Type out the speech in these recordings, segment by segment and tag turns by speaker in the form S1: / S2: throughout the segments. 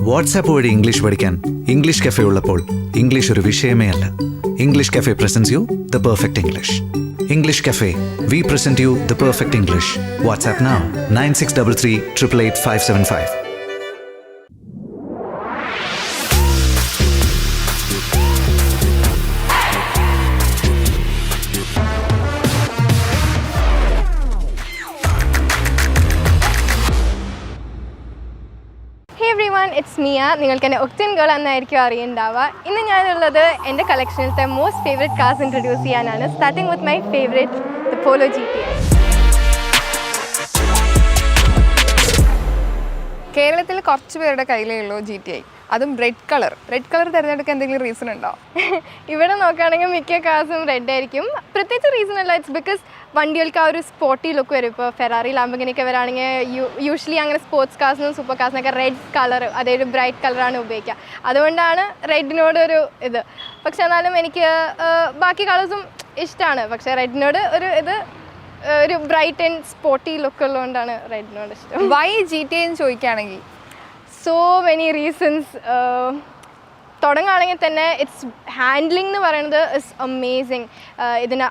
S1: WhatsApp വഴി English പഠിക്കാൻ English cafe ഉള്ളപ്പോൾ ഇംഗ്ലീഷ് ഒരു വിഷയമേ അല്ല. English cafe presents you the perfect English. English cafe, we present you the perfect English. WhatsApp now 9633388575.
S2: It's Mia. നിങ്ങൾക്ക് എന്നെ ഒക്ടൻ ഗേൾ എന്നായിരിക്കും അറിയുണ്ടാവുക. ഇന്ന് ഞാനുള്ളത് എൻ്റെ കളക്ഷനിലത്തെ മോസ്റ്റ് ഫേവറേറ്റ് കാർസ് ഇൻട്രൊഡ്യൂസ് ചെയ്യാനാണ്. Starting with my favourite the Polo GTI.
S3: കേരളത്തിൽ കുറച്ച് പേരുടെ കയ്യിലേ ഉള്ളൂ GTI, അതും റെഡ് കളർ തിരഞ്ഞെടുക്കാൻ എന്തെങ്കിലും റീസൺ ഉണ്ടോ?
S2: ഇവിടെ നോക്കുകയാണെങ്കിൽ മിക്ക കാർസും റെഡ് ആയിരിക്കും. പ്രത്യേകിച്ച് റീസൺ അല്ല, ഇറ്റ്സ് ബിക്കോസ് വണ്ടികൾക്ക് ആ ഒരു സ്പോർട്ടി ലുക്ക് വരും. ഇപ്പോൾ ഫെറാറി ലാംബോർഗിനിയൊക്കെ വരാണെങ്കിൽ യൂഷ്വലി അങ്ങനെ സ്പോർട്സ് കാർസിനും സൂപ്പർ കാർസിനൊക്കെ റെഡ് കളർ, അതായത് ബ്രൈറ്റ് കളറാണ് ഉപയോഗിക്കുക. അതുകൊണ്ടാണ് റെഡിനോടൊരു ഇത്. പക്ഷെ എന്നാലും എനിക്ക് ബാക്കി കളേഴ്സും ഇഷ്ടമാണ്. പക്ഷേ റെഡിനോട് ഒരു ബ്രൈറ്റ് ആൻഡ് സ്പോർട്ടി ലുക്ക് ഉള്ളതുകൊണ്ടാണ് റെഡിനോട് ഇഷ്ടം.
S3: വൈ GTI എന്ന് ചോദിക്കുകയാണെങ്കിൽ
S2: സോ മെനി റീസൺസ്. തുടങ്ങുകയാണെങ്കിൽ തന്നെ ഇറ്റ്സ് ഹാൻഡ്ലിംഗ് എന്ന് പറയുന്നത് ഇസ് അമേസിങ്. ഇതിന്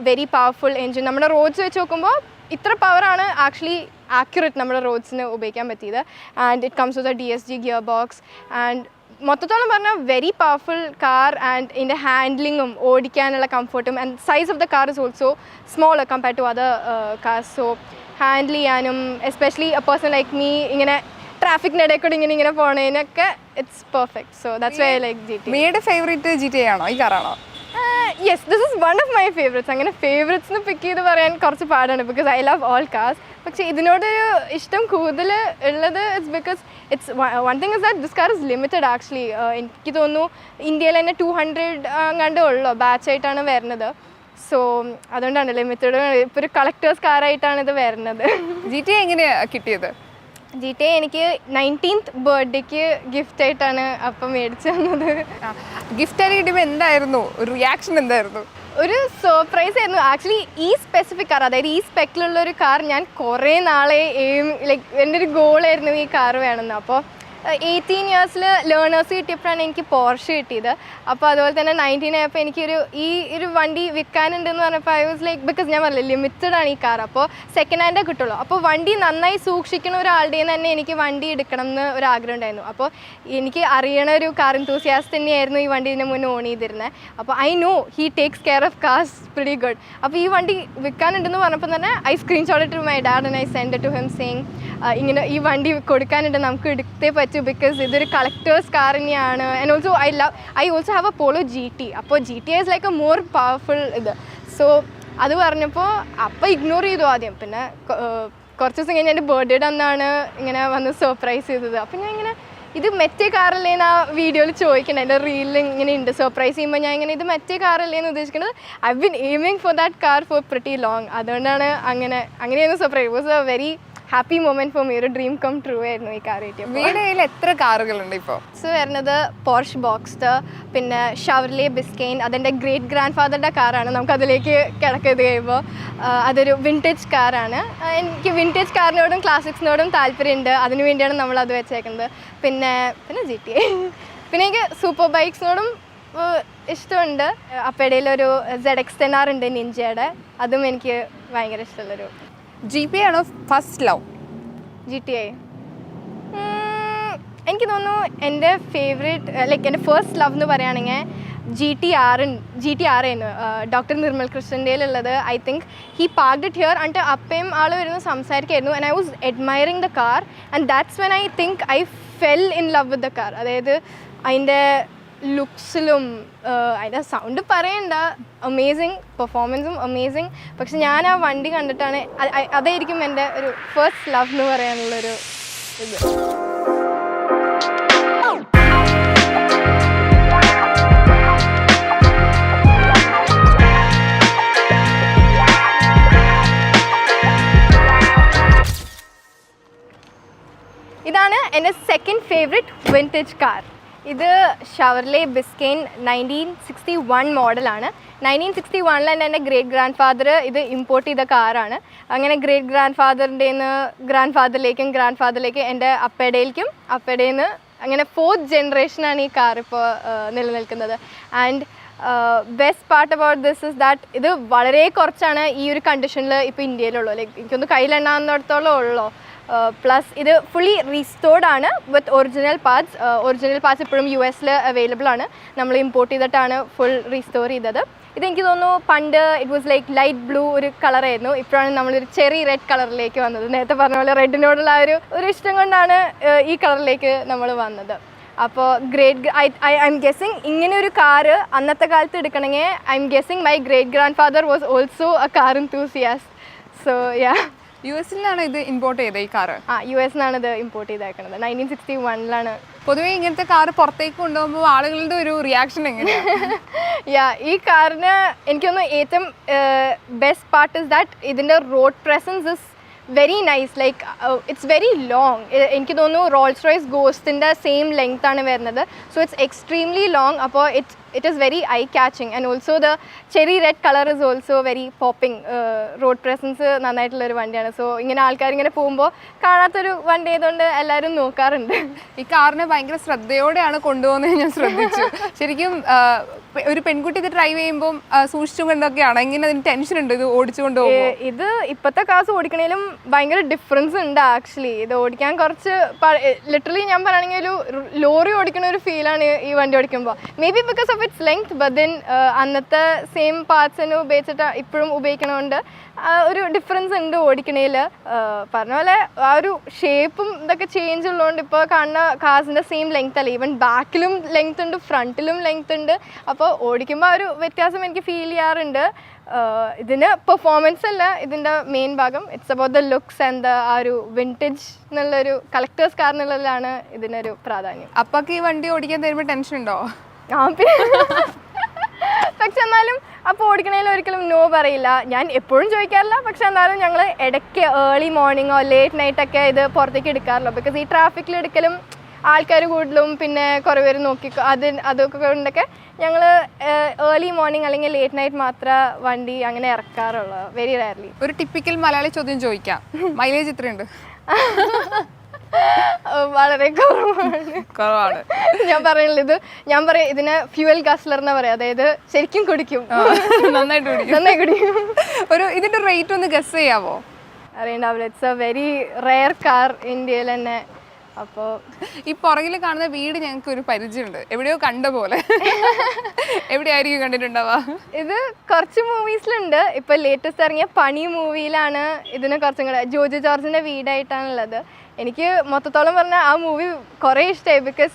S2: വെരി പവർഫുൾ എൻജിൻ. നമ്മുടെ റോഡ്സ് വെച്ച് നോക്കുമ്പോൾ ഇത്ര പവറാണ് ആക്ച്വലി ആക്യുറേറ്റ് നമ്മുടെ റോഡ്സിന് ഉപയോഗിക്കാൻ പറ്റിയത്. And it comes with DSG gear box. And മൊത്തത്തോളം പറഞ്ഞാൽ വെരി പവർഫുൾ കാർ. ആൻഡ് ഇതിൻ്റെ ഹാൻഡ്ലിങ്ങും ഓടിക്കാനുള്ള കംഫർട്ടും and size of the car is also smaller compared to other cars. So handle ചെയ്യാനും especially a person like me ഇങ്ങനെ ട്രാഫിക്കിൻ്റെ ഇടയിൽ കൂടി ഇങ്ങനെ പോണതിനൊക്കെ it's perfect. So that's why I like GTI.
S3: മീയുടെ ഫേവറേറ്റ് GTI ആണോ, ഈ കാറാണോ?
S2: Yes, this is one of my favourites. അങ്ങനെ ഫേവറേറ്റ്സ് പിക്ക് ചെയ്ത് പറയാൻ കുറച്ച് പാടാണ്, because I love all cars. പക്ഷേ ഇതിനോടൊരു ഇഷ്ടം കൂടുതൽ ഉള്ളത് it's because it's one thing is that this car is limited actually. എനിക്ക് തോന്നുന്നു ഇന്ത്യയിൽ തന്നെ 200 കണ്ടേ ഉള്ളൂ, ബാച്ചായിട്ടാണ് വരുന്നത്. സോ അതുകൊണ്ടാണ് ലിമിറ്റഡ്. ഇപ്പോൾ ഒരു കളക്ടേഴ്സ് കാറായിട്ടാണ് ഇത് വരുന്നത്.
S3: GTI എങ്ങനെയാണ് കിട്ടിയത്?
S2: GTI എനിക്ക് 19th ബർത്ത്ഡേക്ക് ഗിഫ്റ്റ് ആയിട്ടാണ് അപ്പം മേടിച്ചു തന്നത്.
S3: ഗിഫ്റ്റായിട്ട് കിട്ടിയപ്പോൾ എന്തായിരുന്നു ഒരു റിയാക്ഷൻ? എന്തായിരുന്നു?
S2: ഒരു സർപ്രൈസ് ആയിരുന്നു ആക്ച്വലി. ഈ സ്പെസിഫിക് കാർ, അതായത് ഈ സ്പെക്കിലുള്ള ഒരു കാർ ഞാൻ കുറേ നാളെ ലൈക്ക് എൻ്റെ ഒരു ഗോളായിരുന്നു ഈ കാർ വേണമെന്ന്. അപ്പോൾ 18 ഇയേഴ്സിൽ ലേണേഴ്സ് കിട്ടിയപ്പോഴാണ് എനിക്ക് പോർഷ് കിട്ടിയത്. അപ്പോൾ അതുപോലെ തന്നെ 19 ആയപ്പോൾ എനിക്കൊരു ഒരു വണ്ടി വിൽക്കാനുണ്ടെന്ന് പറഞ്ഞപ്പോൾ ഐ വാസ് ലൈക്ക്, ബിക്കോസ് ഞാൻ പറഞ്ഞില്ല ലിമിറ്റഡ് ആണ് ഈ കാർ, അപ്പോൾ സെക്കൻഡ് ഹാൻഡേ കിട്ടുള്ളൂ. അപ്പോൾ വണ്ടി നന്നായി സൂക്ഷിക്കുന്ന ഒരാളുടെ തന്നെ എനിക്ക് വണ്ടി എടുക്കണം എന്ന് ഒരു ആഗ്രഹം ഉണ്ടായിരുന്നു. അപ്പോൾ എനിക്ക് അറിയണ ഒരു കാർ എന്തൂസിയാസ്റ്റ് തന്നെയായിരുന്നു ഈ വണ്ടി ഇതിന് മുന്നേ ഓൺ ചെയ്തിരുന്നത്. അപ്പോൾ I know he takes care of cars pretty good. അപ്പോൾ ഈ വണ്ടി വിൽക്കാനുണ്ടെന്ന് പറഞ്ഞപ്പോൾ തന്നെ I screenshot to my dad and I send to him saying ഇങ്ങനെ ഈ വണ്ടി കൊടുക്കാനുണ്ട്, നമുക്ക് എടുത്തേ പറ്റൂ, ബിക്കോസ് ഇതൊരു കളക്ടേഴ്സ് കാർ തന്നെയാണ്. And also I also have a Polo GT. അപ്പോൾ GTI is like a more powerful ഇത്. സോ അത് പറഞ്ഞപ്പോൾ അപ്പോൾ ഇഗ്നോർ ചെയ്തു ആദ്യം. പിന്നെ കുറച്ച് ദിവസം കഴിഞ്ഞ് എൻ്റെ ബർത്ത്ഡേയുടെ അന്നാണ് ഇങ്ങനെ വന്ന് സർപ്രൈസ് ചെയ്തത്. അപ്പോൾ ഞാൻ ഇങ്ങനെ ഇത് മറ്റേ കാറല്ലേ എന്ന് ആ വീഡിയോയിൽ ചോദിക്കണേ, എൻ്റെ റീലിൽ ഇങ്ങനെ ഉണ്ട്. സർപ്രൈസ് ചെയ്യുമ്പോൾ ഞാൻ ഇങ്ങനെ ഇത് മറ്റേ കാറല്ലേ എന്ന് ഉദ്ദേശിക്കുന്നത്. I been aiming for that car for pretty long. അതുകൊണ്ടാണ് അങ്ങനെയായിരുന്നു surprise. It was a very happy moment for me. ഒരു ഡ്രീം കം ട്രൂ ആയിരുന്നു ഈ കാർ കിട്ടിയപ്പോൾ.
S3: വീടിൻ്റെ കയ്യിൽ എത്ര കാറുകളുണ്ട് ഇപ്പോൾ?
S2: വരുന്നത് പോർഷ് ബോക്സ്റ്റർ, പിന്നെ ഷവർലെ ബിസ്കെയിൻ, അതെൻ്റെ ഗ്രേറ്റ് ഗ്രാൻഡ് ഫാദറിൻ്റെ കാറാണ്. നമുക്കതിലേക്ക് കിടക്കത് കഴിയുമ്പോൾ അതൊരു വിൻറ്റേജ് കാറാണ്. എനിക്ക് വിൻറ്റേജ് കാറിനോടും ക്ലാസിക്സിനോടും താല്പര്യമുണ്ട്, അതിനു വേണ്ടിയാണ് നമ്മളത് വെച്ചേക്കുന്നത്. പിന്നെ GTI. പിന്നെ എനിക്ക് സൂപ്പർ ബൈക്സിനോടും ഇഷ്ടമുണ്ട്. അപ്പടയിലൊരു ZX10R ഉണ്ട് നിഞ്ചയുടെ, അതും എനിക്ക് ഭയങ്കര ഇഷ്ടമുള്ളൊരു.
S3: GTI ആണോ ഫസ്റ്റ് ലവ്?
S2: GTI എനിക്ക് തോന്നുന്നു എൻ്റെ ഫേവറേറ്റ് ലൈക്ക് എൻ്റെ ഫസ്റ്റ് ലവ് എന്ന് പറയുകയാണെങ്കിൽ GTR ആയിരുന്നു. ഡോക്ടർ നിർമ്മൽ കൃഷ്ണൻ്റെയിലുള്ളത്. I think he parked it here എന്നിട്ട് അപ്പയും ആൾ വരുന്ന സംസാരിക്കായിരുന്നു. And I was admiring the car and that's when I think I fell in love with the car. അതായത് അതിൻ്റെ ലുക്സിലും അതിൻ്റെ സൗണ്ട് പറയണ്ട, അമേസിങ് പെർഫോമൻസും അമേസിങ്. പക്ഷെ ഞാൻ ആ വണ്ടി കണ്ടിട്ടാണ് അതായിരിക്കും എൻ്റെ ഒരു ഫസ്റ്റ് ലവ് എന്ന് പറയാനുള്ളൊരു ഇത്. ഇതാണ് എൻ്റെ സെക്കൻഡ് ഫേവറേറ്റ് വിൻറ്റേജ് കാർ. ഇത് ഷവർലെ ബിസ്കെയിൻ 1961 മോഡലാണ്. 1961 തന്നെ എൻ്റെ ഗ്രേറ്റ് ഗ്രാൻഡ് ഫാദർ ഇത് ഇമ്പോർട്ട് ചെയ്ത കാറാണ്. അങ്ങനെ ഗ്രേറ്റ് ഗ്രാൻഡ് ഫാദറിൻ്റെ ഗ്രാൻഡ് ഫാദറിലേക്കും എൻ്റെ അപ്പയുടേക്കും അപ്പയുടേന്ന് അങ്ങനെ 4th ജനറേഷനാണ് ഈ കാർ ഇപ്പോൾ നിലനിൽക്കുന്നത്. And best part about this is that ഇത് വളരെ കുറച്ചാണ് ഈ ഒരു കണ്ടീഷനിൽ ഇപ്പോൾ ഇന്ത്യയിലുള്ളൂ. ലൈക്ക് എനിക്കൊന്ന് കയ്യിലെണ്ണാവുന്നിടത്തോളം ഉള്ളൂ. പ്ലസ് ഇത് ഫുള്ളി റീസ്റ്റോർഡ് ആണ് വിത്ത് ഒറിജിനൽ പാർട്സ് ഇപ്പോഴും US അവൈലബിൾ ആണ്. നമ്മൾ ഇമ്പോർട്ട് ചെയ്തിട്ടാണ് ഫുൾ റീസ്റ്റോർ ചെയ്തത്. ഇതെനിക്ക് തോന്നുന്നു പണ്ട് it was like light blue ഒരു കളറായിരുന്നു. ഇപ്പോഴാണ് നമ്മളൊരു ചെറി റെഡ് കളറിലേക്ക് വന്നത്. നേരത്തെ പറഞ്ഞ പോലെ റെഡിനോടുള്ള ഒരു ഇഷ്ടം കൊണ്ടാണ് ഈ കളറിലേക്ക് നമ്മൾ വന്നത്. അപ്പോൾ ഐ എം ഗെസ്സിങ് ഇങ്ങനെ ഒരു കാറ് അന്നത്തെ കാലത്ത് എടുക്കണമെങ്കിൽ I am guessing my great grandfather was also a car enthusiast. So yeah.
S3: US-ലാണ് ഇത് ഇമ്പോർട്ട് ചെയ്തത് ഈ കാറ്?
S2: US നിന്നാണ് ഇത് ഇമ്പോർട്ട് ചെയ്തേക്കുന്നത്. 1961
S3: പൊതുവേ ഇങ്ങനത്തെ കാറ് പുറത്തേക്ക് കൊണ്ടുപോകുമ്പോൾ ആളുകളുടെ ഒരു റിയാക്ഷൻ എങ്ങനെയാണ്?
S2: ഈ കാറിന് എനിക്കൊന്ന് ഏറ്റവും ബെസ്റ്റ് പാർട്ട് ഇസ് ദാറ്റ് ഇതിൻ്റെ road presence is very nice. Like it's very long. എനിക്ക് തോന്നുന്നു റോൾസ് റോയ്സ് ഗോസ്റ്റിൻ്റെ സെയിം ലെങ്ത് ആണ് വരുന്നത്. So it's extremely long. അപ്പോൾ it is very eye catching and also the cherry red color is also very popping. Road presence നന്നായിട്ടുള്ളൊരു വണ്ടിയാണ്. So ഇങ്ങനെ ആൾക്കാർ ഇങ്ങനെ പോകുമ്പോൾ കാണാത്തൊരു വണ്ടി ആയതുകൊണ്ട് എല്ലാവരും നോക്കാറുണ്ട്.
S3: ഈ കാറിനെ ഭയങ്കര ശ്രദ്ധയോടെയാണ് കൊണ്ടുപോകുന്നത് ഞാൻ ശ്രദ്ധിച്ചു. ശരിക്കും ഒരു പെൺകുട്ടി ഇത് ഡ്രൈവ് ചെയ്യുമ്പോൾ സൂക്ഷിച്ചു കൊണ്ടൊക്കെയാണ്. എങ്ങനെ അതിന് ടെൻഷൻ ഉണ്ട് ഇത് ഓടിച്ചു കൊണ്ടുപോകുമ്പോൾ?
S2: ഇത് ഇപ്പോഴത്തെ കാസ് ഓടിക്കണേലും ഭയങ്കര ഡിഫറൻസ് ഉണ്ട് ആക്ച്വലി. ഇത് ഓടിക്കാൻ കുറച്ച് ലിറ്ററലി ഞാൻ പറയുകയാണെങ്കിൽ ഒരു ലോറി ഓടിക്കുന്ന ഒരു ഫീലാണ് ഈ വണ്ടി ഓടിക്കുമ്പോൾ. May be because of its length but then അന്നത്തെ സെയിം പാർട്സിന് ഉപയോഗിച്ചിട്ട് ഇപ്പോഴും ഉപയോഗിക്കണതുകൊണ്ട് ഒരു ഡിഫറൻസ് ഉണ്ട് ഓടിക്കണേൽ. പറഞ്ഞ പോലെ ആ ഒരു ഷേപ്പും ഇതൊക്കെ ചേഞ്ച് ഉള്ളതുകൊണ്ട് ഇപ്പോൾ കാണുന്ന കാസിൻ്റെ സെയിം ലെങ്ത് അല്ല. ഈവൻ ബാക്കിലും ലെങ്ത് ഉണ്ട്, ഫ്രണ്ടിലും ലെങ്ത് ഉണ്ട്. അപ്പോൾ ഓടിക്കുമ്പോൾ ആ ഒരു വ്യത്യാസം എനിക്ക് ഫീൽ ചെയ്യാറുണ്ട്. ഇതിന് പെർഫോമൻസ് അല്ല ഇതിൻ്റെ മെയിൻ ഭാഗം. It's about the looks and ആ ഒരു വിൻറ്റേജ് എന്നുള്ളൊരു കളക്ടേഴ്സ് കാർ എന്നുള്ളതിലാണ് ഇതിനൊരു പ്രാധാന്യം.
S3: അപ്പൊക്കെ ഈ വണ്ടി ഓടിക്കാൻ തരുമ്പോൾ ടെൻഷൻ ഉണ്ടോ?
S2: പക്ഷെ എന്നാലും അപ്പോൾ ഓടിക്കണേൽ ഒരിക്കലും നോ പറയില്ല. ഞാൻ എപ്പോഴും ചോദിക്കാറില്ല. പക്ഷെ എന്നാലും ഞങ്ങൾ ഇടയ്ക്ക് ഏർലി മോർണിംഗോ ലേറ്റ് നൈറ്റൊക്കെ ഇത് പുറത്തേക്ക് എടുക്കാറില്ല. ബിക്കോസ് ഈ ട്രാഫിക്കിൽ എടുക്കലും ആൾക്കാർ കൂടുതലും പിന്നെ കുറേ പേര് അതൊക്കെ കൊണ്ടൊക്കെ ഞങ്ങൾ ഏർലി മോർണിംഗ് അല്ലെങ്കിൽ ലേറ്റ് നൈറ്റ് മാത്രമേ വണ്ടി അങ്ങനെ ഇറക്കാറുള്ളൂ. Very rarely.
S3: ഒരു ടിപ്പിക്കൽ മലയാളി ചോദ്യം ചോദിക്കാം, മൈലേജ് എത്രയുണ്ട്?
S2: വളരെ കുറവാണ്. ഞാൻ പറയാം ഇതിന് ഫ്യൂവൽ ഗസ്ലർ എന്നാ പറയാം. അതായത് ശരിക്കും കുടിക്കും, നന്നായി കുടിക്കും.
S3: ഒരു ഇതിന്റെ റേറ്റ് ഒന്ന് ഗസ് ചെയ്യാവോ?
S2: അറിയണ്ടാവില്ല. It's a very rare car ഇന്ത്യയിൽ തന്നെ. അപ്പോൾ
S3: ഈ പുറകിൽ കാണുന്ന വീട് ഞങ്ങൾക്ക് ഒരു പരിചയമുണ്ട്, എവിടെയോ കണ്ട പോലെ. എവിടെയായിരിക്കും കണ്ടിട്ടുണ്ടാവുക?
S2: ഇത് കുറച്ച് മൂവീസിലുണ്ട്. ഇപ്പൊ ലേറ്റസ്റ്റ് ഇറങ്ങിയ പണി മൂവിയിലാണ് ഇതിന് കുറച്ചും കൂടെ ജോജു ജോർജിന്റെ വീടായിട്ടാണുള്ളത്. എനിക്ക് മൊത്തത്തോളം പറഞ്ഞാൽ ആ മൂവി കുറേ ഇഷ്ടമായി. ബിക്കോസ്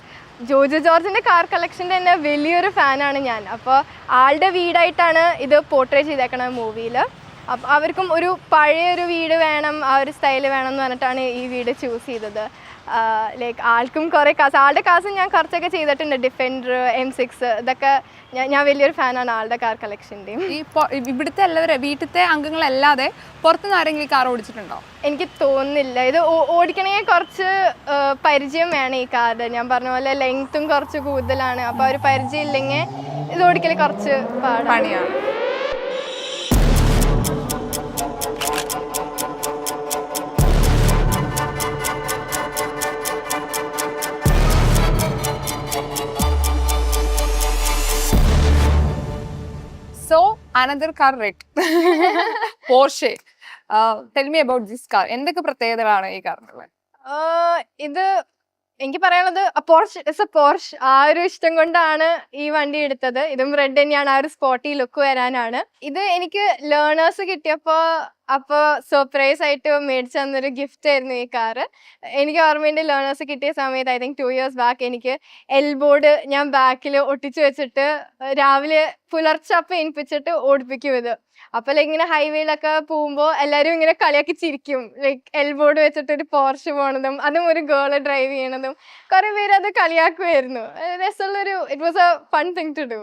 S2: ജോജു ജോർജിന്റെ കാർ കളക്ഷൻ്റെ തന്നെ വലിയൊരു ഫാനാണ് ഞാൻ. അപ്പോൾ ആളുടെ വീടായിട്ടാണ് ഇത് പോർട്രേ ചെയ്തേക്കണ മൂവിയിൽ. അപ്പോൾ അവർക്കും ഒരു പഴയൊരു വീട് വേണം, ആ ഒരു സ്റ്റൈല് വേണം എന്ന് പറഞ്ഞിട്ടാണ് ഈ വീട് ചൂസ് ചെയ്തത്. ലൈക്ക് ആൾക്കും കുറേ ആളുടെ കാസ് ഞാൻ കുറച്ചൊക്കെ ചെയ്തിട്ടുണ്ട്. ഡിഫൻഡർ, M6 ഇതൊക്കെ ഞാൻ വലിയൊരു ഫാനാണ് ആളുടെ കാർ കളക്ഷൻ്റെയും.
S3: ഈ ഇവിടുത്തെ എല്ലാവരും വീട്ടിലത്തെ അംഗങ്ങളല്ലാതെ പുറത്തുനിന്ന് ആരെങ്കിലും കാർ ഓടിച്ചിട്ടുണ്ടോ?
S2: എനിക്ക് തോന്നുന്നില്ല. ഇത് ഓടിക്കണമെങ്കിൽ കുറച്ച് പരിചയം വേണം ഈ കാറിന്. ഞാൻ പറഞ്ഞ പോലെ ലെങ്ത്തും കുറച്ച് കൂടുതലാണ്. അപ്പോൾ ഒരു പരിചയം ഇല്ലെങ്കിൽ ഇത് ഓടിക്കൽ കുറച്ച്
S3: പണിയാണ്. So another car red, Porsche. Tell me about this car. എന്തൊക്കെ പ്രത്യേകതകളാണ് ഈ കാറിനുള്ളത്?
S2: ഇത് എനിക്ക് പറയാനുള്ളത് പോർഷ്. ആ ഒരു ഇഷ്ടം കൊണ്ടാണ് ഈ വണ്ടി എടുത്തത്. ഇതും റെഡ് തന്നെയാണ്, ആ ഒരു സ്പോർട്ടി ലുക്ക് വരാനാണ്. ഇത് എനിക്ക് ലേണേഴ്സ് കിട്ടിയപ്പോൾ സർപ്രൈസ് ആയിട്ട് മേടിച്ചു തന്നൊരു ഗിഫ്റ്റ് ആയിരുന്നു ഈ കാറ്. എനിക്ക് ഓർമ്മയുണ്ട് ലേണേഴ്സ് കിട്ടിയ സമയത്ത് I think 2 years back എനിക്ക് എൽബോർഡ് ഞാൻ ബാക്കിൽ ഒട്ടിച്ചു വെച്ചിട്ട് രാവിലെ പുലർച്ചെ അപ്പം എനിപ്പിച്ചിട്ട് ഓടിപ്പിക്കും ഇത്. അപ്പൊ ലൈക്ക് ഇങ്ങനെ ഹൈവേയിലൊക്കെ പോകുമ്പോൾ എല്ലാവരും ഇങ്ങനെ കളിയാക്കി ചിരിക്കും. ലൈക്ക് എൽബോർഡ് വെച്ചിട്ട് ഒരു പോർഷ് പോണതും അതും ഒരു ഗേള് ഡ്രൈവ് ചെയ്യണതും കുറെ പേര് അത് കളിയാക്കുമായിരുന്നു. രസമുള്ളൊരു it was a fun thing to do.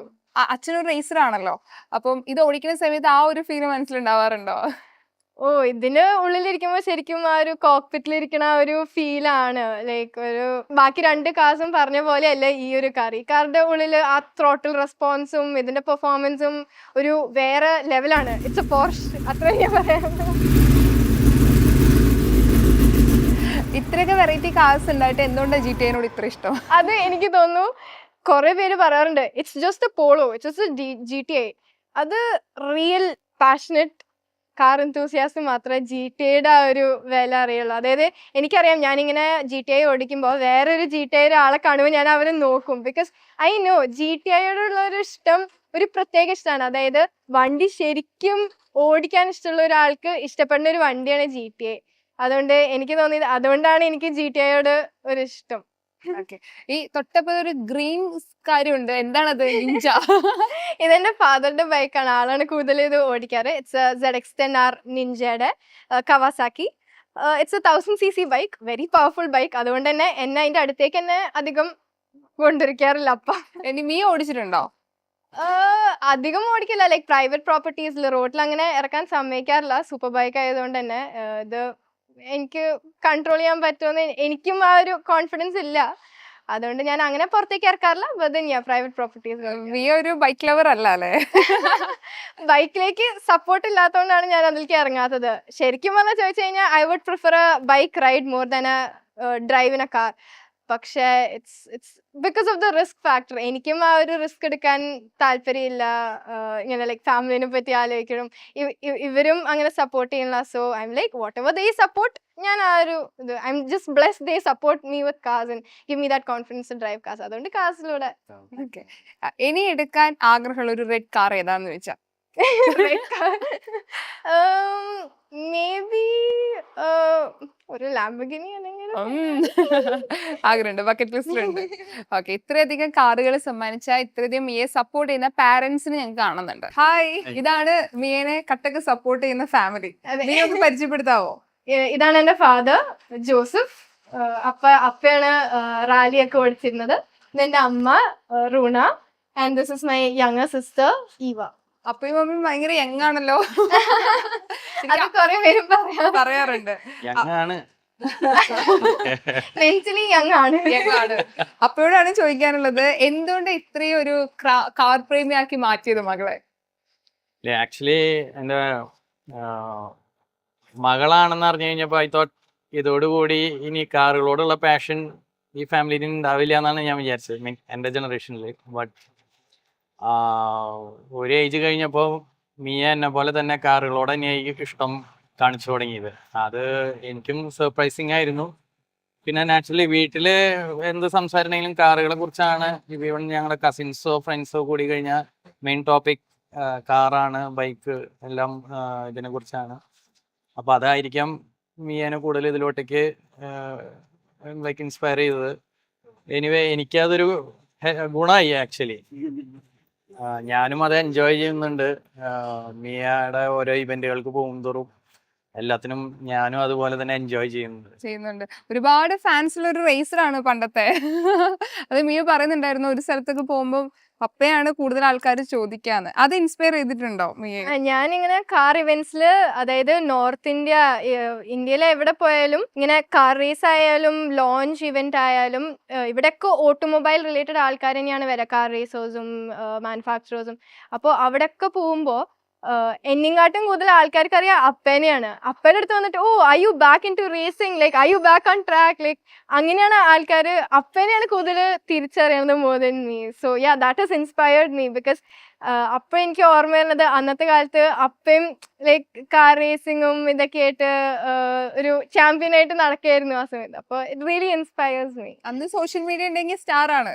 S3: അച്ഛനൊരു റേസർ ആണല്ലോ, അപ്പം ഇത് ഓടിക്കുന്ന സമയത്ത് ആ ഒരു ഫീൽ മനസ്സിലുണ്ടാവാറുണ്ടോ?
S2: ഇതിന് ഉള്ളിലിരിക്കുമ്പോൾ ശരിക്കും ആ ഒരു കോക്പിറ്റിലിരിക്കണ ആ ഒരു ഫീലാണ്. ലൈക്ക് ഒരു ബാക്കി 2 കാർസും പറഞ്ഞ പോലെ അല്ല ഈ ഒരു കാർ. ഈ കാറിന്റെ ഉള്ളിൽ ആ ത്രോട്ടിൽ റെസ്പോൺസും ഇതിന്റെ പെർഫോമൻസും ഒരു വേറെ ലെവലാണ്. ഇറ്റ്സ് എ പോർഷ്, അത്ര ഞാൻ പറയാം.
S3: ഇത്രയൊക്കെ വെറൈറ്റി കാർസ് ഉണ്ടായിട്ട് എന്തുകൊണ്ടാണ് GTA ഇത്ര ഇഷ്ടം?
S2: അത് എനിക്ക് തോന്നുന്നു കുറെ പേര് പറയാറുണ്ട് it's just Polo, it's just GTA. അത് റിയൽ പാഷനറ്റ് കാർ enthusiast മാത്രമേ GTA ആ ഒരു വില അറിയുള്ളൂ. അതായത് എനിക്കറിയാം, ഞാനിങ്ങനെ GTA ഓടിക്കുമ്പോൾ വേറൊരു GTA ആളെ കാണുമ്പോൾ ഞാൻ അവരെ നോക്കും. ബിക്കോസ് ഐ നോ GTA ഒരു ഇഷ്ടം ഒരു പ്രത്യേക ഇഷ്ടമാണ്. അതായത് വണ്ടി ശരിക്കും ഓടിക്കാൻ ഇഷ്ടമുള്ള ഒരാൾക്ക് ഇഷ്ടപ്പെടുന്ന ഒരു വണ്ടിയാണ് GTA. അതുകൊണ്ട് എനിക്ക് തോന്നിയത് അതുകൊണ്ടാണ് എനിക്ക് GTA ഒരു ഇഷ്ടം.
S3: ഓക്കെ, ഈ തൊട്ടപ്പോ ഒരു ഗ്രീൻ കാര്യമുണ്ട്, എന്താണത്? നിഞ്ച?
S2: ഇതെന്റെ ഫാദറിന്റെ ബൈക്കാണ്, ആളാണ് കൂടുതൽ ഇത് ഓടിക്കാറ്. ഇറ്റ്സ് ZX10R നിഞ്ചയുടെ Kawasaki. It's 1000cc bike, very powerful bike. അതുകൊണ്ട് തന്നെ എന്നെ അതിന്റെ അടുത്തേക്ക് തന്നെ അധികം കൊണ്ടിരിക്കാറില്ല അപ്പ.
S3: ഇനി നീ ഓടിച്ചിട്ടുണ്ടോ?
S2: അധികം ഓടിക്കില്ല, ലൈക്ക് പ്രൈവറ്റ് പ്രോപ്പർട്ടീസിൽ റോഡിൽ അങ്ങനെ ഇറക്കാൻ സമ്മതിക്കാറില്ല. സൂപ്പർ ബൈക്ക് ആയതുകൊണ്ട് തന്നെ ഇത് എനിക്ക് കൺട്രോൾ ചെയ്യാൻ പറ്റുമെന്ന് എനിക്കും ആ ഒരു കോൺഫിഡൻസ് ഇല്ല. അതുകൊണ്ട് ഞാൻ അങ്ങനെ പുറത്തേക്ക് ഇറക്കാറില്ല. Private properties.
S3: നീ ഒരു ബൈക്ക് ലവർ അല്ല അല്ലേ?
S2: ബൈക്കിലേക്ക് സപ്പോർട്ട് ഇല്ലാത്തതുകൊണ്ടാണ് ഞാൻ അതിലേക്ക് ഇറങ്ങാത്തത്. ശരിക്കും പറഞ്ഞാൽ ചോദിച്ചു കഴിഞ്ഞാൽ I would prefer a bike ride more than a drive in a car. പക്ഷേ it's because of the risk factor. എനിക്കും ആ ഒരു റിസ്ക് എടുക്കാൻ താല്പര്യമില്ല. ഇങ്ങനെ ലൈക്ക് ഫാമിലിനെ പറ്റി ആലോചിക്കണം, ഇവരും അങ്ങനെ സപ്പോർട്ട് ചെയ്യണില്ല. So I am like whatever they support, ഞാൻ ആ ഒരു ഇത് I am just blessed they support me with cars and give me that confidence to drive cars. അതുകൊണ്ട് കാർസിലൂടെ.
S3: ഓക്കെ, ഇനി എടുക്കാൻ ആഗ്രഹമുള്ള ഒരു റെഡ് കാർ ഏതാന്ന് ചോദിച്ചാ?
S2: മേ ബി ഒരു ലാംബോർഗിനി അല്ലെങ്കിൽ
S3: ആഗ്രഹമുണ്ട്, ബക്കറ്റ് ലിസ്റ്റിലുണ്ട്. ഓക്കെ, ഇത്രയധികം കാറുകൾ സമ്മാനിച്ച ഇത്രയധികം മിയെ സപ്പോർട്ട് ചെയ്യുന്ന പാരന്റ്സിന് ഞങ്ങൾക്ക് കാണുന്നുണ്ട്. ഹായ്, ഇതാണ് മിയനെ കട്ടക്ക് സപ്പോർട്ട് ചെയ്യുന്ന ഫാമിലി. നീ ഒന്ന് പരിചയപ്പെടുത്താവോ?
S2: ഇതാണ് എന്റെ ഫാദർ ജോസഫ്. അപ്പയാണ് റാലിയൊക്കെ ഓടിച്ചിരുന്നത്. എന്റെ അമ്മ Runa. And this is my younger sister Eva.
S3: അപ്പയും മമ്മിയും ഭയങ്കര യങ് ആണല്ലോ.
S2: അത് കുറെ പേരും
S3: പറയാറുണ്ട്.
S2: മെന്റലി യങ് ആണ്.
S3: അപ്പോഴാണ് ചോദിക്കാനുള്ളത്, എന്തുകൊണ്ട് ഇത്രയും ഒരു കാർ പ്രേമിയാക്കി മാറ്റിയത് മകളെ?
S4: ആക്ച്വലി എൻ്റെ മകളാണെന്ന് അറിഞ്ഞു കഴിഞ്ഞപ്പോൾ ഐ തോട്ട് ഇതോടുകൂടി ഇനി കാറുകളോടുള്ള പാഷൻ ഈ ഫാമിലിയിൽ ഉണ്ടാവില്ല എന്നാണ് ഞാൻ വിചാരിച്ചത്, മീൻ എൻ്റെ ജനറേഷനിൽ. ബട്ട് ഒരു ഏജ് കഴിഞ്ഞപ്പോൾ മിയ എന്നെ പോലെ തന്നെ കാറുകളോട് തന്നെയായിരിക്കും ഇഷ്ടം കാണിച്ചു തുടങ്ങിയത്. അത് എനിക്കും സർപ്രൈസിങ് ആയിരുന്നു. പിന്നെ നാച്ചുറലി വീട്ടിൽ എന്ത് സംസാരിക്കണമെങ്കിലും കാറുകളെ കുറിച്ചാണ്. ഈവൻ ഞങ്ങളുടെ കസിൻസോ ഫ്രണ്ട്സോ കൂടി കഴിഞ്ഞാൽ മെയിൻ ടോപ്പിക് കാറാണ്, ബൈക്ക് എല്ലാം ഇതിനെ കുറിച്ചാണ്. അപ്പോൾ അതായിരിക്കാം മിയനെ കൂടുതൽ ഇതിലോട്ടേക്ക് ലൈക്ക് ഇൻസ്പയർ ചെയ്തത്. എനിവേ എനിക്കതൊരു ഗുണമായി ആക്ച്വലി. ഞാനും അത് എൻജോയ് ചെയ്യുന്നുണ്ട്. മിയയുടെ ഓരോ ഇവന്റുകൾക്ക് പോകുന്തോറും എല്ലാത്തിനും ഞാനും അതുപോലെ തന്നെ എൻജോയ് ചെയ്യുന്നുണ്ട്.
S3: ഒരുപാട് ഫാൻസുള്ള ഒരു റേസറാണ് പണ്ടത്തെ. അത് മിയ പറയുന്നുണ്ടായിരുന്നു, ഒരു സ്ഥലത്തൊക്കെ പോകുമ്പോൾ പപ്പയാണ് കൂടുതൽ ആൾക്കാർ ചോദിക്കാന്ന്. അത് ഇൻസ്പയർ ചെയ്തിട്ടുണ്ടോ മിയ?
S2: ഞാനിങ്ങനെ കാർ ഇവന്റ്സിൽ, അതായത് നോർത്ത് ഇന്ത്യയിലെ എവിടെ പോയാലും ഇങ്ങനെ കാർ റേസ് ആയാലും ലോഞ്ച് ഇവന്റ് ആയാലും ഇവിടെയൊക്കെ ഓട്ടോമൊബൈൽ റിലേറ്റഡ് ആൾക്കാർ തന്നെയാണ് വരിക, കാർ റേസേഴ്സും മാനുഫാക്ചറേഴ്സും. അപ്പോൾ അവിടെയൊക്കെ പോകുമ്പോൾ എന്നെങ്കാട്ടും കൂടുതൽ ആൾക്കാർക്ക് അറിയാം അപ്പേനെയാണ്. അപ്പേൻ്റെ അടുത്ത് വന്നിട്ട് I you back in to racing, like I you back on track, like അങ്ങനെയാണ് ആൾക്കാർ അപ്പേനെയാണ് കൂടുതൽ തിരിച്ചറിയുന്നത് more than me. So yeah, that has inspired me. Because അപ്പോൾ എനിക്ക് ഓർമ്മ വരുന്നത് അന്നത്തെ കാലത്ത് അപ്പയും ലൈക്ക് കാർ റേസിങ്ങും ഇതൊക്കെ ആയിട്ട് ഒരു ചാമ്പ്യൻ ആയിട്ട് നടക്കുകയായിരുന്നു ആ സമയത്ത്. അപ്പോൾ ഇറ്റ് റിയലി ഇൻസ്പയർസ് മീ.
S3: അന്ന് സോഷ്യൽ മീഡിയ ഉണ്ടെങ്കിൽ സ്റ്റാർ ആണ്.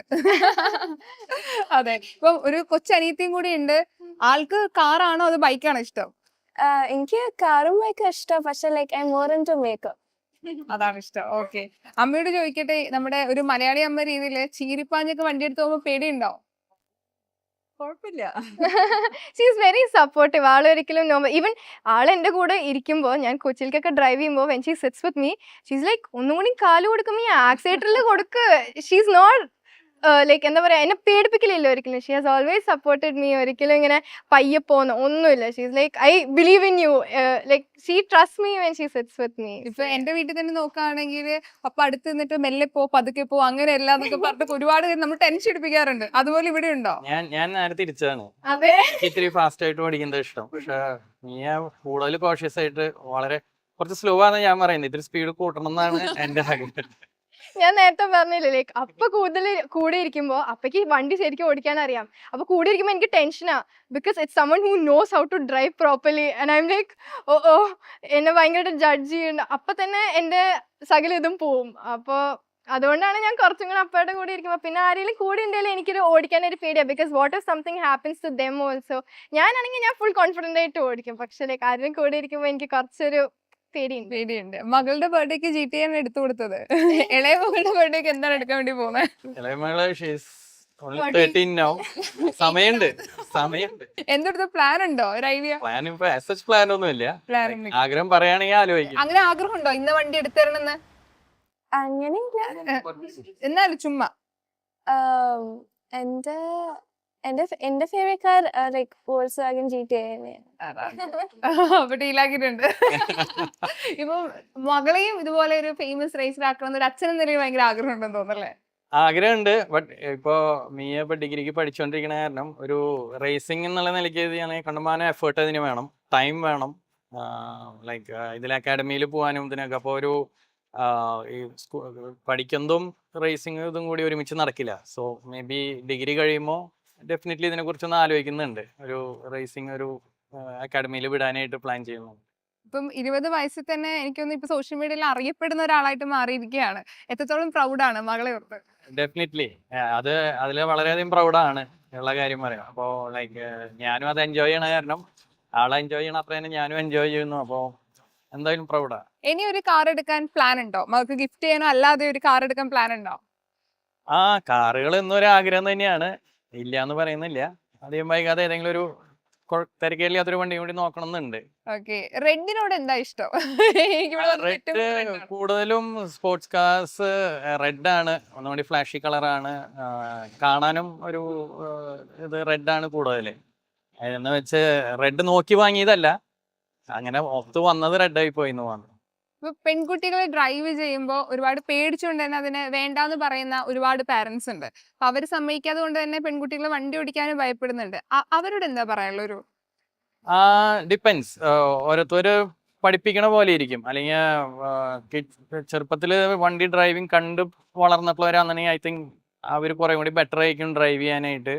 S3: അതെ, ഇപ്പൊ ഒരു കൊച്ചനിയത്തിയും കൂടി ഉണ്ട്. ആൾക്ക് കാറാണോ അതോ ബൈക്കാണോ ഇഷ്ടം?
S5: എനിക്ക് കാറും ബൈക്കും ഇഷ്ടം, പക്ഷെ like I more into makeup.
S3: അതാണ് ഇഷ്ടം. ഓക്കെ, അമ്മയോട് ചോദിക്കട്ടെ, നമ്മുടെ ഒരു മലയാളി അമ്മ രീതിയിൽ ചീരിപ്പാഞ്ഞൊക്കെ വണ്ടി എടുത്ത് പോകുമ്പോൾ പേടിയുണ്ടോ?
S5: കുഴപ്പമില്ല.
S2: She is very supportive. ആളൊരിക്കലും ഈവൻ ആൾ എൻ്റെ കൂടെ ഇരിക്കുമ്പോൾ, ഞാൻ കൊച്ചിയിലേക്കൊക്കെ ഡ്രൈവ് ചെയ്യുമ്പോൾ when she sits with me, she is like ഒന്നും കൂടി കാല് കൊടുക്കും, ഈ ആക്സിലേറ്ററിൽ കൊടുക്ക്. ഷീ ഈസ് നോട്ട് ലൈക്ക് എന്താ പറയുക, എന്നെ പേടിപ്പിക്കലില്ല ഒരിക്കലും. She has always supported me. ഒരിക്കലും ഇങ്ങനെ പയ്യെ പോകുന്ന ഒന്നുമില്ല. She is like I believe in you, like she trust me when she sits with me.
S3: ഇപ്പൊ എന്റെ വീട്ടിൽ തന്നെ നോക്കുകയാണെങ്കിൽ അപ്പൊ അടുത്ത് നിന്നിട്ട് മെല്ലെ പോ, പതുക്കെ പോ, അങ്ങനെ എല്ലാം എന്നൊക്കെ പറഞ്ഞിട്ട് ഒരുപാട് നമ്മൾ ടെൻഷൻ എടുപ്പിക്കാറുണ്ട്. അതുപോലെ ഇവിടെ ഉണ്ടോ?
S4: ഞാൻ നേരെ തിരിച്ചതാണ്.
S2: അതെ,
S4: ഇത്തിരി ഫാസ്റ്റ് ആയിട്ട് പഠിക്കുന്നത് ഇഷ്ടം. പക്ഷെ മിയ കൂടുതൽ കോഷ്യസ് ആയിട്ട് വളരെ കുറച്ച് സ്ലോ ആണ് ഞാൻ പറയുന്നത്, ഇത്തിരി സ്പീഡ് കൂട്ടണം എന്നാണ് എൻ്റെ ആഗ്രഹം.
S2: ഞാൻ നേരത്തെ പറഞ്ഞില്ലേ ലൈക്ക് അപ്പ കൂടുതൽ കൂടെ ഇരിക്കുമ്പോൾ അപ്പയ്ക്ക് വണ്ടി ശരിക്കും ഓടിക്കാൻ അറിയാം. അപ്പൊ കൂടെ ഇരിക്കുമ്പോൾ എനിക്ക് ടെൻഷനാ, because it's someone who knows how to drive properly and I am like oh എന്നെ ഭയങ്കരമായിട്ട് ജഡ്ജ് ചെയ്യുന്നുണ്ട്. അപ്പൊ തന്നെ എൻ്റെ സകല ഇതും പോവും. അപ്പോൾ അതുകൊണ്ടാണ് ഞാൻ കുറച്ചും കൂടെ അപ്പയുടെ കൂടെ ഇരിക്കുമ്പോൾ, പിന്നെ ആരെങ്കിലും കൂടെ ഉണ്ടെങ്കിലും എനിക്കൊരു ഓടിക്കാനൊരു പേടിയാണ്. Because what if something happens to them also. ഞാനാണെങ്കിൽ ഞാൻ ഫുൾ കോൺഫിഡൻ്റ് ആയിട്ട് ഓടിക്കും, പക്ഷേ ലൈക്ക് ആരെങ്കിലും കൂടെ ഇരിക്കുമ്പോൾ എനിക്ക് കുറച്ചൊരു പേടിയുണ്ട്.
S3: പേടിയുണ്ട്. മകളുടെ ബർത്ത്ഡേക്ക് GTA ആണ് എടുത്തു കൊടുത്തത്. ഇളയ മകളുടെ ബർത്ത്ഡേക്ക് എന്താണ് എടുക്കാൻ വേണ്ടി പോകുന്നത്?
S4: ഇളയമകള് ഷീസ് 13 now. സമയമുണ്ട്.
S3: എന്തെടുത്ത പ്ലാൻ ഉണ്ടോ? ഒരു ഐഡിയ
S4: പ്ലാൻ ഇപ്പൊ സച്ച് പ്ലാൻ ഒന്നുമില്ല.
S3: പ്ലാൻ
S4: ആഗ്രഹം പറയുകയാണെങ്കിൽ ആലോചിക്കും.
S3: അങ്ങനെ ആഗ്രഹം ഉണ്ടോ ഇന്ന വണ്ടി എടുത്തരണെന്ന്?
S5: അങ്ങനെയില്ല.
S3: എന്നാലും ചുമ്മാ
S5: എന്റെ എന്റെ favourite car like Volkswagen GTA തന്നെയാണ്.
S3: അപ്പൊ ഡീലാക്കിയിട്ടുണ്ട്. ഇപ്പൊ മകളെയും ഇതുപോലെ ഒരു ഫേമസ് റേസർ ആക്കണം ഒരു അച്ഛൻ എന്ന നിലയിൽ ഭയങ്കര ആഗ്രഹം ഉണ്ടെന്ന് തോന്നല്ലേ?
S4: ആഗ്രഹമുണ്ട്. ബട്ട് ഇപ്പോ മിയ ഇപ്പൊ ഡിഗ്രിക്ക് പഠിച്ചുകൊണ്ടിരിക്കണ കാരണം ഒരു റേസിംഗ് എന്നുള്ള നിലയ്ക്ക് കണ്ടമാനം എഫേർട്ട് അതിന് വേണം, ടൈം വേണം. ലൈക്ക് ഇതിൽ അക്കാഡമിയിൽ പോകാനും ഇതിനൊക്കെ. അപ്പോൾ ഒരു ഈ പഠിക്കുന്നതും റേസിംഗ് ഇതും കൂടി ഒരുമിച്ച് നടക്കില്ല. സോ മേ ബി ഡിഗ്രി കഴിയുമ്പോൾ ഡെഫിനറ്റ്ലി ഇതിനെക്കുറിച്ചൊന്ന് ആലോചിക്കുന്നുണ്ട്. ഒരു റേസിംഗ് ഒരു അക്കാഡമിയിൽ വിടാനായിട്ട് പ്ലാൻ ചെയ്യുന്നു.
S3: ഇപ്പം 20 വയസ്സിൽ തന്നെ എനിക്കൊന്ന് ഇപ്പൊ സോഷ്യൽ മീഡിയയിൽ അറിയപ്പെടുന്ന ഒരാളായിട്ട് മാറിയിരിക്കുകയാണ്. എത്രത്തോളം പ്രൗഡാണ് മകളെ ഓർത്ത്?
S4: ഡെഫിനറ്റ്ലി അതിൽ വളരെയധികം പ്രൗഡാണ് ഉള്ള കാര്യം പറയാം. അപ്പോൾ ലൈക്ക് ഞാനും അത് എൻജോയ് ചെയ്യണ കാരണം ആളെ എൻജോയ് ചെയ്യണ അത്ര തന്നെ ഞാനും എൻജോയ് ചെയ്യുന്നു. അപ്പോൾ എന്തായാലും പ്രൗഡാണ്.
S3: ഇനി ഒരു കാർ എടുക്കാൻ പ്ലാൻ ഉണ്ടോ? മകൾക്ക് ഗിഫ്റ്റ് ചെയ്യാനോ അല്ലാതെ ഒരു കാർ എടുക്കാൻ പ്ലാൻ ഉണ്ടോ?
S4: കാറുകൾ എന്നൊരു ആഗ്രഹം തന്നെയാണ്, ഇല്ല എന്ന് പറയുന്നില്ല. അധികം വൈകാതെ ഏതെങ്കിലും ഒരു തിരക്കേലില്ലാത്തൊരു വണ്ടി കൂടി നോക്കണം എന്നുണ്ട്.
S3: ഓക്കെ, റെഡിനോട് എന്താ ഇഷ്ടം?
S4: റെഡ് കൂടുതലും സ്പോർട്സ് കാർസ് റെഡ് ആണ്, ഒന്നുകൂടി ഫ്ലാഷി കളറാണ്, കാണാനും ഒരു ഇത് റെഡാണ് കൂടുതൽ. എന്ന് വെച്ച് റെഡ് നോക്കി വാങ്ങിയതല്ല, അങ്ങനെ ഒത്തു വന്നത് റെഡായി പോയി എന്ന് പറഞ്ഞു.
S3: ഇപ്പൊ പെൺകുട്ടികളെ ഡ്രൈവ് ചെയ്യുമ്പോൾ ഒരുപാട് പേടിച്ചുകൊണ്ട് തന്നെ അതിന് വേണ്ടാന്ന് പറയുന്ന ഒരുപാട് പാരന്റ്സ് ഉണ്ട്. അപ്പൊ അവര് സമ്മതിക്കാതെ കൊണ്ട് തന്നെ പെൺകുട്ടികൾ വണ്ടി ഓടിക്കാനും ഭയപ്പെടുന്നുണ്ട്. അവരോട് എന്താ പറയാനുള്ള ഒരു?
S4: ഡിപ്പെൻസ്, ഓരോരുത്തര് പഠിപ്പിക്കണ പോലെ ഇരിക്കും. അല്ലെങ്കിൽ ചെറുപ്പത്തിൽ വണ്ടി ഡ്രൈവിംഗ് കണ്ട് വളർന്നപ്പോഴാണെന്നുണ്ടെങ്കിൽ ഐ തിങ്ക് അവർ കുറെ കൂടി ബെറ്റർ ആയിരിക്കും ഡ്രൈവ് ചെയ്യാനായിട്ട്.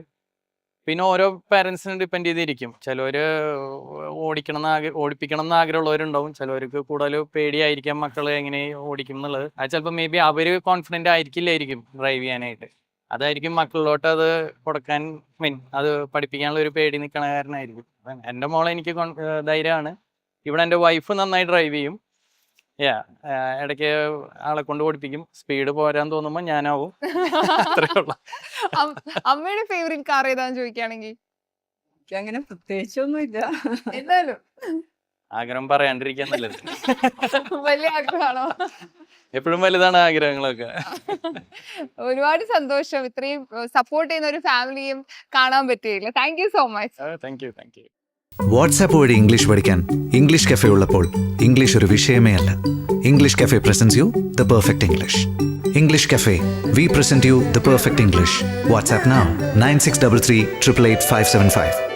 S4: പിന്നെ ഓരോ പാരൻസിനും ഡിപ്പെൻഡ് ചെയ്തിരിക്കും. ചിലവർ ഓടിപ്പിക്കണം എന്ന് ആഗ്രഹമുള്ളവരുണ്ടാവും, ചിലവർക്ക് കൂടുതൽ പേടിയായിരിക്കാം മക്കൾ എങ്ങനെ ഓടിക്കും എന്നുള്ളത്. അത് ചിലപ്പോൾ മേ ബി അവർ കോൺഫിഡൻ്റ് ആയിരിക്കില്ലായിരിക്കും ഡ്രൈവ് ചെയ്യാനായിട്ട്. അതായിരിക്കും മക്കളിലോട്ട് അത് കൊടുക്കാൻ അത് പഠിപ്പിക്കാനുള്ള ഒരു പേടി നിൽക്കണ കാരണമായിരിക്കും. എൻ്റെ മോളെ എനിക്ക് ധൈര്യമാണ്. ഇവിടെ എൻ്റെ വൈഫ് നന്നായി ഡ്രൈവ് ചെയ്യും. ഇടയ്ക്ക് ആളെ കൊണ്ട് ഓടിപ്പിക്കും. സ്പീഡ് പോരാൻ തോന്നുമ്പോ ഞാനാവും. അത്രയുള്ള.
S3: അമ്മയുടെ ഫേവറേറ്റ് കാർ ഏതാന്ന് ചോദിക്കുകയാണെങ്കിൽ?
S6: അങ്ങനെ പ്രത്യേകിച്ചൊന്നുമില്ല.
S3: എന്തായാലും
S4: ആഗ്രഹം പറയാണ്ടിരിക്കാൻ നല്ലത്.
S3: വലിയ ആഗ്രഹമാണോ?
S4: എപ്പോഴും വലുതാണ് ആഗ്രഹങ്ങളൊക്കെ.
S3: ഒരുപാട് സന്തോഷം, ഇത്രയും സപ്പോർട്ട് ചെയ്യുന്ന ഒരു ഫാമിലിയും കാണാൻ പറ്റിയില്ല. Thank you so much.
S4: Thank you.
S1: WhatsApp വഴി ഇംഗ്ലീഷ് പഠിക്കാൻ ഇംഗ്ലീഷ് കഫേ ഉള്ളപ്പോൾ ഇംഗ്ലീഷ് ഒരു വിഷയമേ അല്ല. English cafe presents you the perfect English. English cafe, we present you the perfect English. WhatsApp now 9633 888 575.